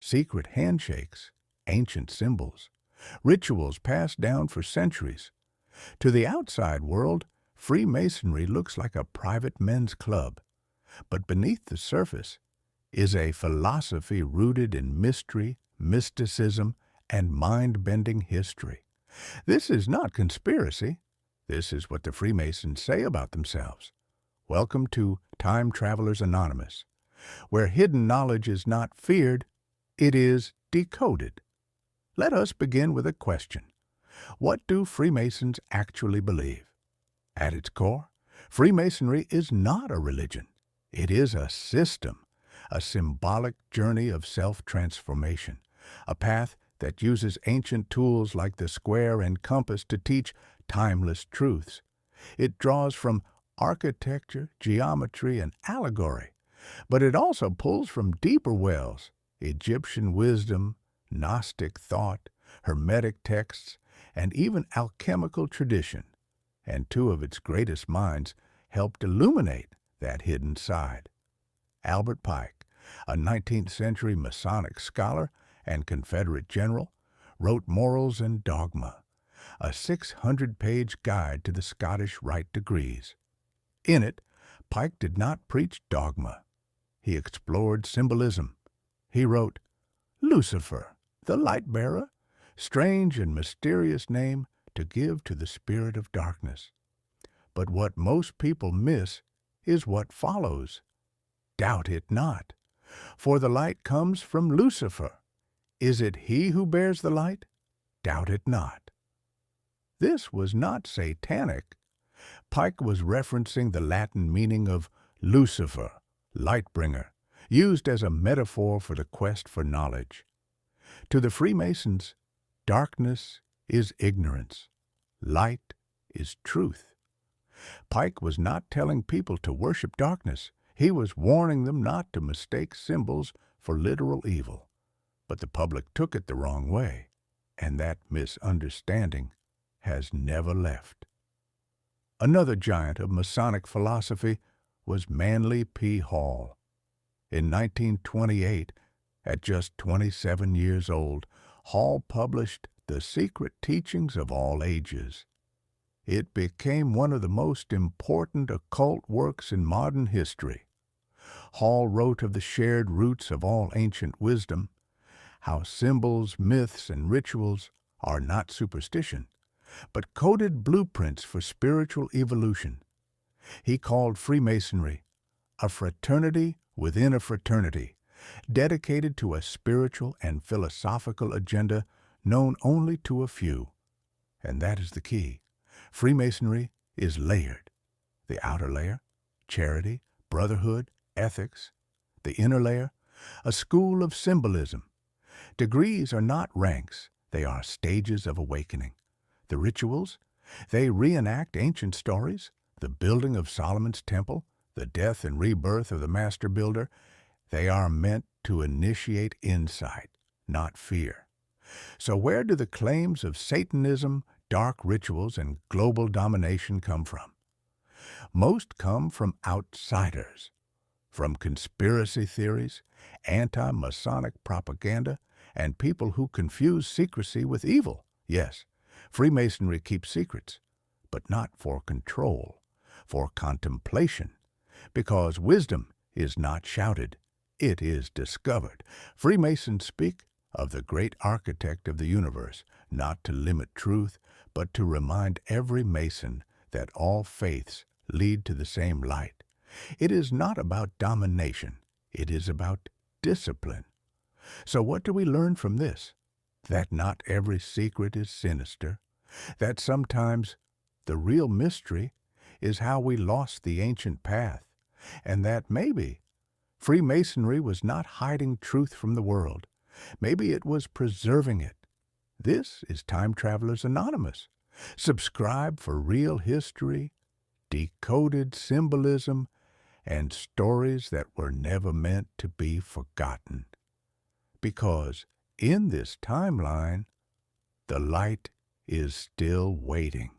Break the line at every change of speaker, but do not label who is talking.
secret handshakes, ancient symbols, rituals passed down for centuries. To the outside world, Freemasonry looks like a private men's club, but beneath the surface is a philosophy rooted in mystery, mysticism, and mind-bending history. This is not conspiracy. This is what the Freemasons say about themselves. Welcome to Time Travelers Anonymous, where hidden knowledge is not feared, it is decoded. Let us begin with a question. What do Freemasons actually believe? At its core, Freemasonry is not a religion. It is a system, a symbolic journey of self-transformation, a path that uses ancient tools like the square and compass to teach timeless truths. It draws from architecture, geometry, and allegory, but it also pulls from deeper wells, Egyptian wisdom, Gnostic thought, Hermetic texts, and even alchemical tradition. And two of its greatest minds helped illuminate that hidden side. Albert Pike, a 19th century Masonic scholar and Confederate general, wrote Morals and Dogma, a 600-page guide to the Scottish Rite degrees. In it, Pike did not preach dogma. He explored symbolism. He wrote, Lucifer, the light-bearer, strange and mysterious name to give to the spirit of darkness. But what most people miss is what follows. Doubt it not, for the light comes from Lucifer. Is it he who bears the light? Doubt it not. This was not satanic. Pike was referencing the Latin meaning of Lucifer, light-bringer, used as a metaphor for the quest for knowledge. To the Freemasons, darkness is ignorance. Light is truth. Pike was not telling people to worship darkness. He was warning them not to mistake symbols for literal evil. But the public took it the wrong way, and that misunderstanding has never left. Another giant of Masonic philosophy was Manly P. Hall. In 1928, at just 27 years old, Hall published The Secret Teachings of All Ages. It became one of the most important occult works in modern history. Hall wrote of the shared roots of all ancient wisdom, how symbols, myths, and rituals are not superstition, but coded blueprints for spiritual evolution. He called Freemasonry a fraternity within a fraternity, dedicated to a spiritual and philosophical agenda known only to a few. And that is the key. Freemasonry is layered. The outer layer, charity, brotherhood, ethics. The inner layer, a school of symbolism. Degrees are not ranks, they are stages of awakening. The rituals, they reenact ancient stories, the building of Solomon's temple, the death and rebirth of the master builder. They are meant to initiate insight, not fear. So where do the claims of Satanism, dark rituals, and global domination come from? Most come from outsiders, from conspiracy theories, anti-Masonic propaganda, and people who confuse secrecy with evil. Yes, Freemasonry keeps secrets, but not for control, for contemplation, because wisdom is not shouted, it is discovered. Freemasons speak of the great architect of the universe, not to limit truth, but to remind every Mason that all faiths lead to the same light. It is not about domination, it is about discipline. So what do we learn from this? That not every secret is sinister, that sometimes the real mystery is how we lost the ancient path, and that maybe Freemasonry was not hiding truth from the world. Maybe it was preserving it. This is Time Travelers Anonymous. Subscribe for real history, decoded symbolism, and stories that were never meant to be forgotten. Because in this timeline, the light is still waiting.